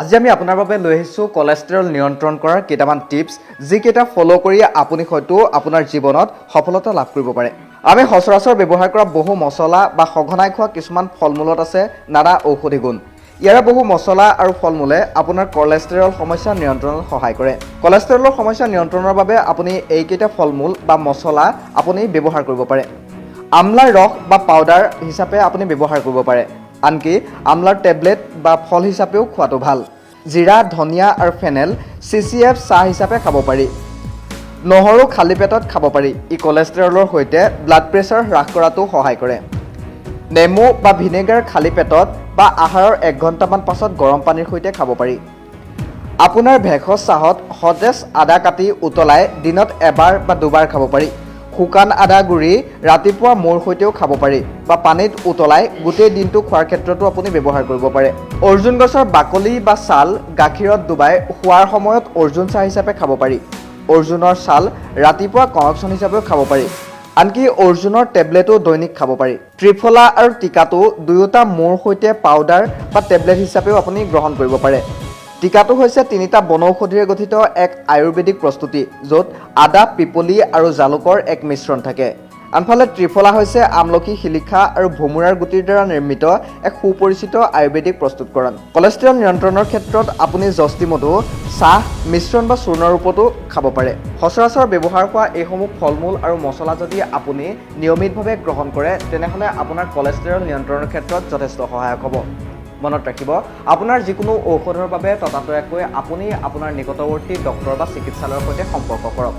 আজি আমি আপোনাৰ বাবে লৈ আহিছোঁ কোলেষ্ট্ৰল নিয়ন্ত্ৰণ কৰাৰ কেইটামান টিপছ যিকেইটা ফলো কৰি আপুনি হয়তো আপোনাৰ জীৱনত সফলতা লাভ কৰিব পাৰে। আমি সচৰাচৰ ব্যৱহাৰ কৰা বহু মছলা বা সঘনাই খোৱা কিছুমান ফল-মূলত আছে নানা ঔষধি গুণ। ইয়াৰে বহু মছলা আৰু ফল-মূলে আপোনাৰ কোলেষ্ট্ৰল সমস্যা নিয়ন্ত্ৰণত সহায় কৰে। কোলেষ্ট্ৰলৰ সমস্যা নিয়ন্ত্ৰণৰ বাবে আপুনি এইকেইটা ফল-মূল বা মছলা আপুনি ব্যৱহাৰ কৰিব পাৰে। আমলাৰ ৰস বা পাউডাৰ হিচাপে আপুনি ব্যৱহাৰ কৰিব পাৰে। আনকি আমলাৰ টেবলেট বা ফল হিচাপেও খোৱাটো ভাল। জিৰা, ধনিয়া আৰু ফেনেল CCF চাহ হিচাপে খাব পাৰি। নহৰু খালী পেটত খাব পাৰি। ই কোলেষ্ট্ৰলৰ সৈতে ব্লাড প্ৰেছাৰ হ্ৰাস কৰাটো সহায় কৰে। নেমু বা ভিনেগাৰ খালী পেটত বা আহাৰৰ 1 ঘণ্টামান পাছত গৰম পানীৰ সৈতে খাব পাৰি। আপোনাৰ ভেষজ চাহত সতেজ আদা কাটি উতলাই দিনত এবাৰ বা দুবাৰ খাব পাৰি। শুকান আদা গুড়ি ৰাতিপুৱা মৌৰ সৈতেও খাব পাৰি বা পানীত উতলাই গোটেই দিনটো খোৱাৰ ক্ষেত্ৰতো আপুনি ব্যৱহাৰ কৰিব পাৰে। অৰ্জুন গছৰ বাকলি বা ছাল গাখীৰত ডুবাই খোৱাৰ সময়ত অৰ্জুন চাহ হিচাপে খাব পাৰি। অৰ্জুনৰ ছাল ৰাতিপুৱা কনকচন হিচাপেও খাব পাৰি। আনকি অৰ্জুনৰ টেবলেটো দৈনিক খাব পাৰি। ত্ৰিফলা আৰু টিকাটো দুয়োটা মৌৰ সৈতে পাউডাৰ বা টেবলেট হিচাপেও আপুনি গ্ৰহণ কৰিব পাৰে। টিকাটো হৈছে 3টা বনৌষধিৰে গঠিত এক আয়ুৰ্বেদিক প্ৰস্তুতি য'ত আদা, পিপলি আৰু জালুকৰ এক মিশ্ৰণ থাকে। আনফালে ত্ৰিফলা হৈছে আমলখি, শিলিখা আৰু ভোমোৰাৰ গুটিৰ দ্বাৰা নিৰ্মিত এক সুপৰিচিত আয়ুৰ্বেদিক প্ৰস্তুতকৰণ। কোলেষ্ট্ৰল নিয়ন্ত্ৰণৰ ক্ষেত্ৰত আপুনি জষ্টি মধু, চাহ, মিশ্ৰণ বা চূৰ্ণৰ ৰূপতো খাব পাৰে। সচৰাচৰ ব্যৱহাৰ হোৱা এইসমূহ ফল-মূল আৰু মছলা যদি আপুনি নিয়মিতভাৱে গ্ৰহণ কৰে তেনেহ'লে আপোনাৰ কোলেষ্ট্ৰল নিয়ন্ত্ৰণৰ ক্ষেত্ৰত যথেষ্ট সহায়ক হ'ব। মনত ৰাখিব, আপোনাৰ যিকোনো ঔষধৰ বাবে ততাতৈয়াকৈ আপুনি আপোনাৰ নিকটৱৰ্তী ডক্তৰ বা চিকিৎসালয়ৰ সৈতে সম্পৰ্ক কৰক।